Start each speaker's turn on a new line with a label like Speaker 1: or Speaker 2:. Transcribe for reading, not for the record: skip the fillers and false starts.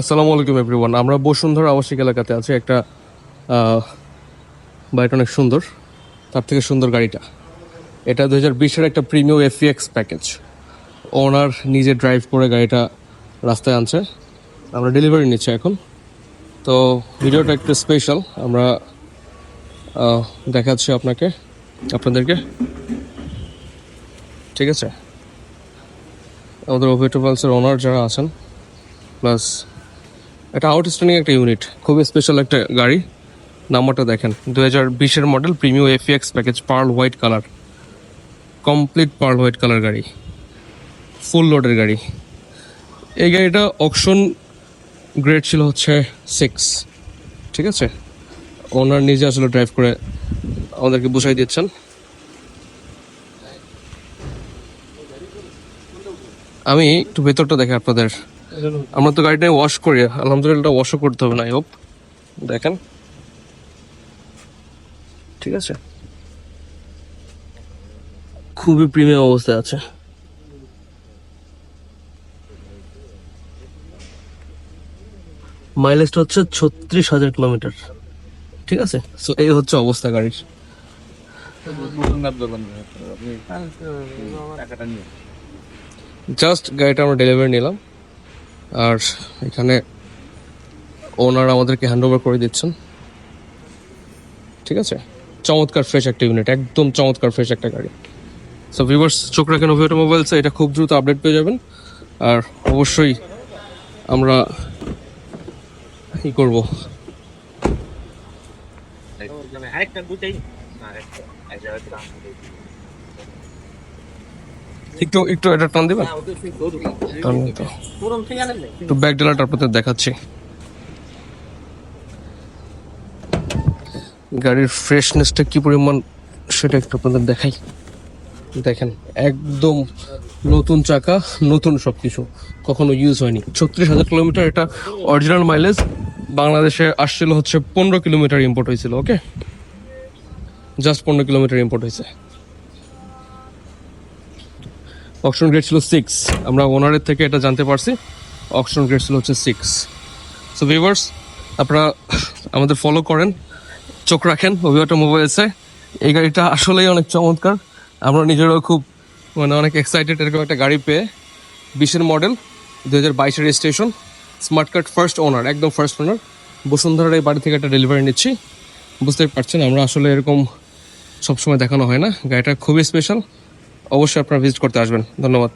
Speaker 1: আসসালামু আলাইকুম এভরিওয়ান। আমরা বসুন্ধরা আবাসিক এলাকাতে আছি। একটা বাড়িটা অনেক সুন্দর, তার থেকে সুন্দর গাড়িটা। এটা 2020-এর একটা প্রিমিয়াম এফিএক্স প্যাকেজ। ওনার নিজে ড্রাইভ করে গাড়িটা রাস্তায় আনছে, আমরা ডেলিভারি নিচ্ছি এখন। তো ভিডিওটা একটু স্পেশাল, আমরা দেখাচ্ছি আপনাদেরকে, ঠিক আছে? আমাদের অভিটেবলসের ওনার যারা আছেন, প্লাস এটা আউটস্ট্যান্ডিং একটা ইউনিট, খুবই স্পেশাল একটা গাড়ি। নাম্বারটা দেখেন, 2020-এর মডেল, প্রিমিয়াম এফিএক্স package, pearl white colour, complete pearl white colour গাড়ি, ফুল লোডের গাড়ি। এই গাড়িটা অকশন গ্রেড ছিল হচ্ছে 6, ঠিক আছে? ওনার নিজে আসলে ড্রাইভ করে আমাদেরকে বুঝাই দিচ্ছেন। আমি একটু ভেতরটা দেখে আপনাদের, আমরা তো গাড়িটা ওয়াশ করি, আলহামদুলিল্লাহ ওয়াশও করতে হবে না, আই হোপ। দেখেন, ঠিক আছে, খুবই প্রিমিয়াম অবস্থায় আছে। মাইলেজটা হচ্ছে 36,000 কিলোমিটার, ঠিক আছে? সো এই হচ্ছে অবস্থা গাড়ির। জাস্ট গাড়িটা আমরা ডেলিভারি নিলাম, আর এখানে ওনার আমাদেরকে হ্যান্ড ওভার করে দিচ্ছেন, ঠিক আছে? চমৎকার ফ্রেশ একটা ইউনিট, একদম চমৎকার ফ্রেশ একটা গাড়ি। সো ভিউয়ার্স, চোখ রাখেন অভি অটোমোবাইলসে, এটা খুব দ্রুত আপডেট পেয়ে যাবেন। আর অবশ্যই আমরা কি করবো, একটু একটু এটা টান দিবেন, একটু ব্যাক ডেলাটা আপনাদের দেখাচ্ছি। গাড়ির ফ্রেশনেসটা কি পরিমাণ সেটা একটু আপনাদের দেখাই। দেখেন, একদম নতুন চাকা, নতুন সবকিছু, কখনো ইউজ হয়নি। 36,000 কিলোমিটার, এটা অরিজিনাল মাইলেজ। বাংলাদেশে আসছিল হচ্ছে 15 কিলোমিটার ইম্পোর্ট হয়েছিল, ওকে? জাস্ট 15 কিলোমিটার ইম্পোর্ট হয়েছে। অকশন গ্রেড ছিল 6, আমরা ওনারের থেকে এটা জানতে পারছি, অকশন গ্রেড ছিল হচ্ছে 6। সো ভিউয়ার্স, আপনারা আমাদের ফলো করেন, চোখ রাখেন অভি অটোমোবাইলসে। এই গাড়িটা আসলেই অনেক চমৎকার, আমরা নিজেরাও খুব অনেক এক্সাইটেড এরকম একটা গাড়ি পেয়ে। 20-এর মডেল, 2022-এর registration, smart card, first owner, একদম ফার্স্ট ওনার। বসুন্ধরার এই বাড়ি থেকে একটা ডেলিভারি নিচ্ছি। বুঝতেই পারছেন, আমরা আসলে এরকম সবসময় দেখানো হয় না। গাড়িটা খুবই স্পেশাল, অবশ্যই আপনারা ভিজিট করতে আসবেন। ধন্যবাদ।